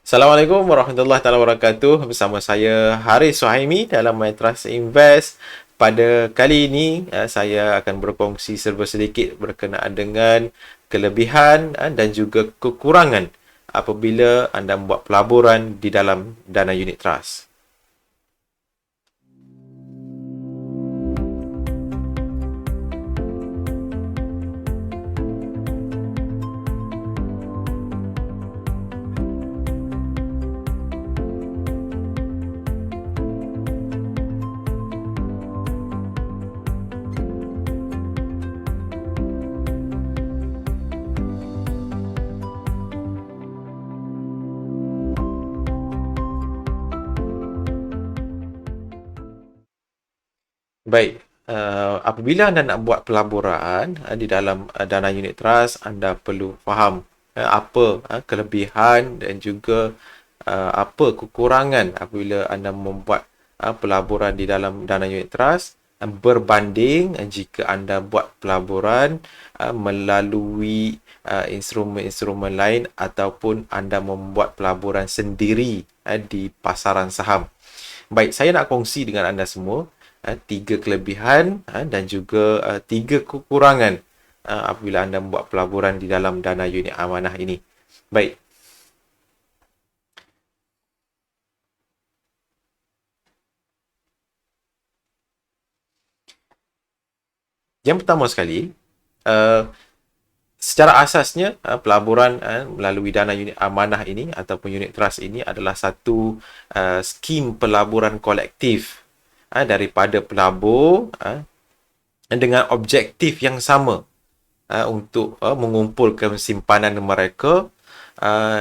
Assalamualaikum warahmatullahi taala wabarakatuh. Bersama saya Haris Suhaimi dalam My Trust Invest. Pada kali ini saya akan berkongsi serba sedikit berkenaan dengan kelebihan dan juga kekurangan apabila anda membuat pelaburan di dalam dana unit trust. Baik, apabila anda nak buat pelaburan di dalam dana unit trust, anda perlu faham apa kelebihan dan juga apa kekurangan apabila anda membuat pelaburan di dalam dana unit trust berbanding jika anda buat pelaburan melalui instrumen-instrumen lain ataupun anda membuat pelaburan sendiri di pasaran saham. Baik, saya nak kongsi dengan anda semua tiga kelebihan dan juga tiga kekurangan apabila anda membuat pelaburan di dalam dana unit amanah ini. Baik. Yang pertama sekali, secara asasnya pelaburan melalui dana unit amanah ini ataupun unit trust ini adalah satu skim pelaburan kolektif daripada pelabur dengan objektif yang sama untuk mengumpulkan simpanan mereka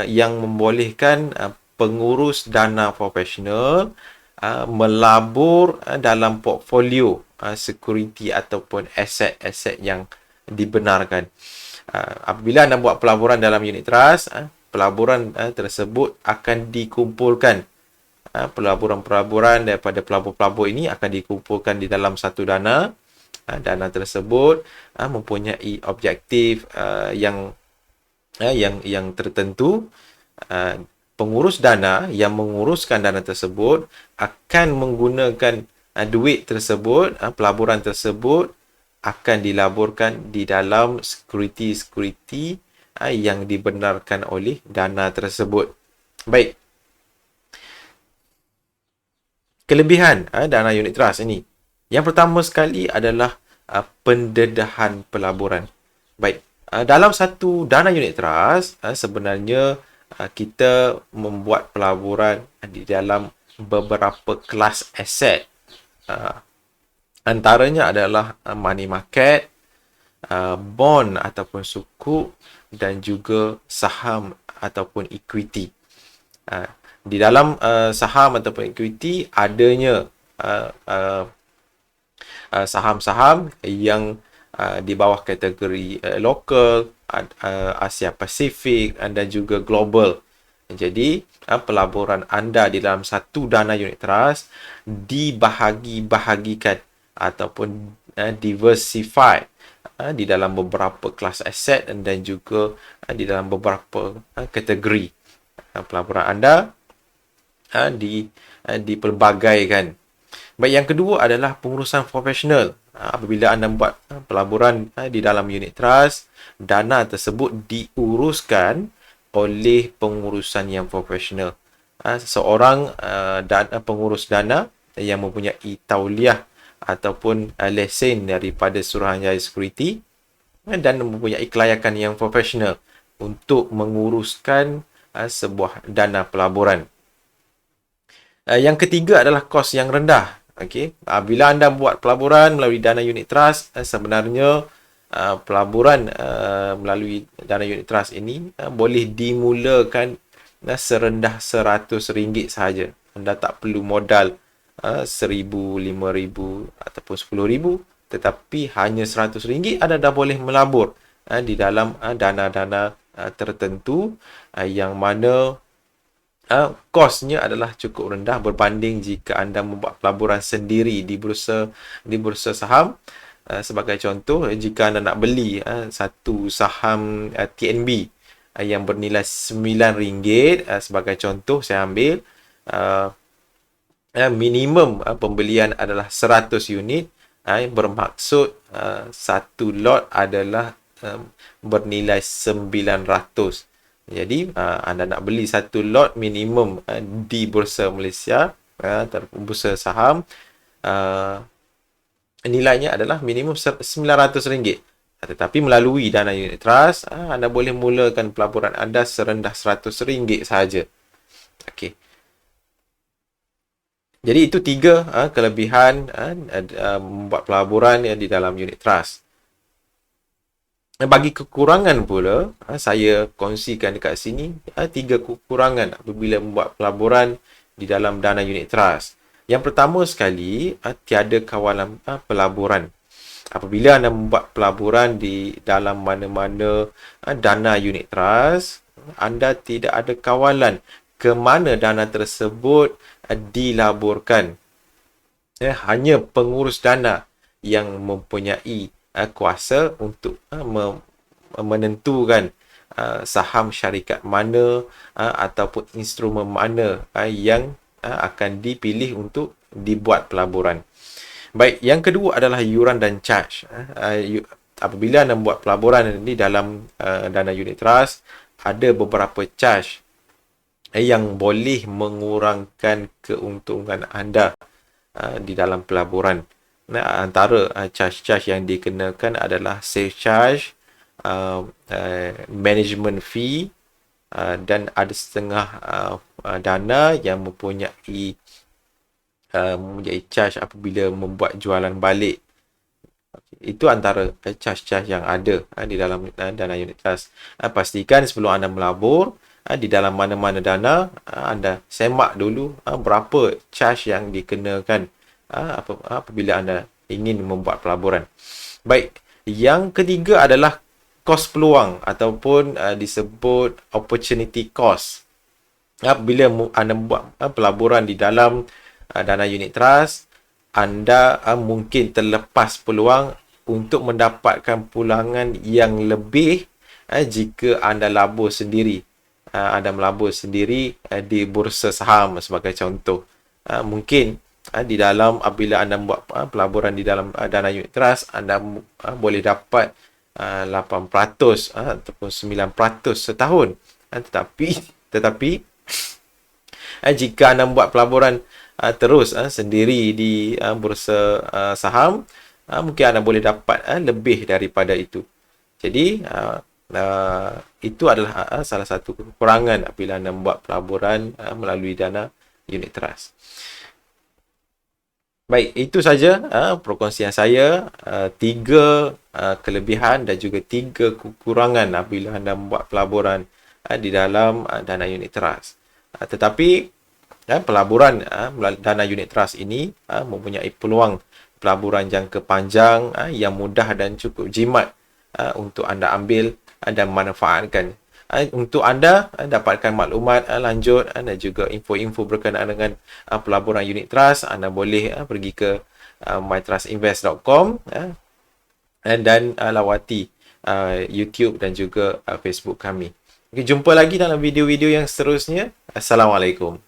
yang membolehkan pengurus dana profesional melabur dalam portfolio security ataupun aset-aset yang dibenarkan. Apabila anda buat pelaburan dalam unit trust, pelaburan tersebut akan dikumpulkan. Pelaburan-pelaburan daripada pelabur-pelabur ini akan dikumpulkan di dalam satu dana. Dana tersebut mempunyai objektif yang tertentu. Pengurus dana yang menguruskan dana tersebut akan menggunakan duit tersebut, pelaburan tersebut akan dilaburkan di dalam security-security yang dibenarkan oleh dana tersebut. Baik. Kelebihan dana unit trust ini. Yang pertama sekali adalah pendedahan pelaburan. Baik, dalam satu dana unit trust sebenarnya kita membuat pelaburan di dalam beberapa kelas aset. Antaranya adalah money market, bond ataupun sukuk dan juga saham ataupun equity. Di dalam saham ataupun equity adanya saham-saham yang di bawah kategori lokal, Asia Pasifik dan juga global. Jadi, pelaburan anda di dalam satu dana unit trust dibahagi-bahagikan ataupun diversify di dalam beberapa kelas aset dan juga di dalam beberapa kategori. Pelaburan anda dipelbagaikan. Baik, yang kedua adalah pengurusan profesional. Apabila anda membuat pelaburan di dalam unit trust, dana tersebut diuruskan oleh pengurusan yang profesional. Seorang pengurus dana yang mempunyai tauliah ataupun lesen daripada Suruhanjaya Security dan mempunyai kelayakan yang profesional untuk menguruskan sebuah dana pelaburan. Yang ketiga adalah kos yang rendah. Okey, bila anda buat pelaburan melalui dana unit trust, sebenarnya pelaburan melalui dana unit trust ini boleh dimulakan serendah RM100 sahaja. Anda tak perlu modal RM1,000, RM5,000 ataupun RM10,000, tetapi hanya RM100 anda dah boleh melabur di dalam dana-dana tertentu yang mana kosnya adalah cukup rendah berbanding jika anda membuat pelaburan sendiri di bursa saham. Sebagai contoh, jika anda nak beli satu saham TNB yang bernilai RM9 sebagai contoh saya ambil minimum pembelian adalah 100 unit bermaksud satu lot adalah bernilai 900. Jadi anda nak beli satu lot minimum di Bursa Malaysia, bursa saham, nilainya adalah minimum RM900. Tetapi melalui dana unit trust, anda boleh mulakan pelaburan anda serendah RM100 sahaja. Okey. Jadi itu 3 kelebihan membuat pelaburan di dalam unit trust. Bagi kekurangan pula, saya kongsikan dekat sini 3 kekurangan apabila membuat pelaburan di dalam dana unit trust. Yang pertama sekali, tiada kawalan pelaburan. Apabila anda membuat pelaburan di dalam mana-mana dana unit trust, anda tidak ada kawalan ke mana dana tersebut dilaburkan. Hanya pengurus dana yang mempunyai kuasa untuk menentukan saham syarikat mana ataupun instrumen mana yang akan dipilih untuk dibuat pelaburan. Baik, yang kedua adalah yuran dan charge. Apabila anda membuat pelaburan di dalam dana unit trust, ada beberapa charge yang boleh mengurangkan keuntungan anda di dalam pelaburan. Antara charge-charge yang dikenakan adalah save charge, management fee, dan ada setengah dana yang mempunyai charge apabila membuat jualan balik. Itu antara charge-charge yang ada di dalam dana unit trust. Pastikan sebelum anda melabur di dalam mana-mana dana, anda semak dulu berapa charge yang dikenakan apabila anda ingin membuat pelaburan. Baik, yang ketiga adalah kos peluang ataupun disebut opportunity cost. Apabila anda membuat pelaburan di dalam dana unit trust, anda mungkin terlepas peluang untuk mendapatkan pulangan yang lebih jika anda labur sendiri. Anda melabur sendiri di bursa saham sebagai contoh. Mungkin di dalam apabila anda buat pelaburan di dalam dana unit trust, anda boleh dapat 8% ataupun 9% setahun. Tetapi jika anda buat pelaburan terus sendiri di bursa saham, mungkin anda boleh dapat lebih daripada itu. Jadi itu adalah salah satu kekurangan apabila anda membuat pelaburan melalui dana unit trust. Baik, itu saja perkongsian saya. 3 kelebihan dan juga 3 kekurangan apabila anda membuat pelaburan di dalam dana unit trust. Tetapi pelaburan dana unit trust ini mempunyai peluang pelaburan jangka panjang yang mudah dan cukup jimat untuk anda ambil dan manfaatkan. Untuk anda dapatkan maklumat lanjut dan juga info-info berkenaan dengan pelaburan unit trust, anda boleh pergi ke mytrustinvest.com dan lawati YouTube dan juga Facebook kami. Jumpa lagi dalam video-video yang seterusnya. Assalamualaikum.